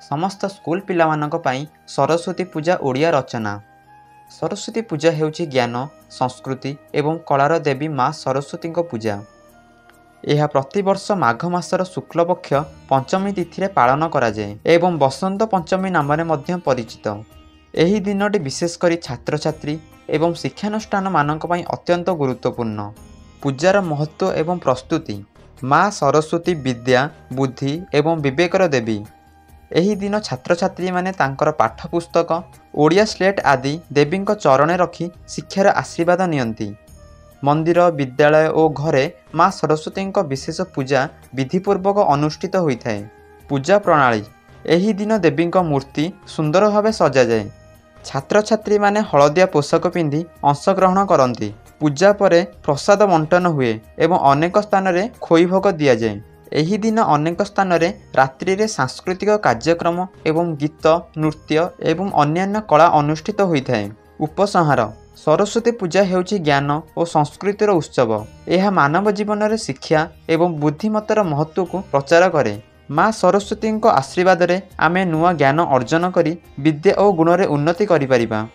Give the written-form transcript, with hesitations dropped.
समस्त स्कूल पिलामानंक पई सरस्वती पूजा ओडिया रचना। सरस्वती पूजा हेउची ज्ञान, संस्कृति एवं कलार देवी माँ सरस्वती पूजा। यह प्रतिवर्ष माघ मासर शुक्ल पक्ष पंचमी तिथि पालन कराए एवं बसंत पंचमी नाम परिचित। एही दिनटी विशेषकर छात्र छात्री एवं शिक्षानुष्ठान मानक पई अत्यंत गुरुत्वपूर्ण। पूजार महत्व एवं प्रस्तुति। माँ सरस्वती विद्या, बुद्धि एवं विवेकर देवी। एही दिन छात्र छात्री माने तांकर पाठपुस्तक, ओडिया स्लेट आदि देवी चरणे रखी शिक्षार आशीर्वाद नियंती। मंदिर, विद्यालय और घरे माँ सरस्वती विशेष पूजा विधिपूर्वक अनुष्ठित होता है। पूजा प्रणाली। एही दिन देवी मूर्ति सुंदर भाव सजा जाए। छात्र छात्री माने हलदिया पोशाक पिंधि अंशग्रहण करती। पूजा परे प्रसाद बंटन हुए एवं अनेक स्थान रे खोई भोग दिया जाए। एही दिन अनेक स्थान रे रात्रि रे सांस्कृतिक कार्यक्रम एवं गीत, नृत्य एवं अन्यान्य कला अनुष्ठित होता है। उपसंहार। सरस्वती पूजा हेउची ज्ञान और संस्कृतिर उत्सव। यह मानव जीवन रे शिक्षा एवं बुद्धिमत्तार महत्व को प्रचार करे। माँ सरस्वती आशीर्वाद रे आमे नुआ ज्ञान अर्जन करी विद्या और गुण रे उन्नति करि परिबा।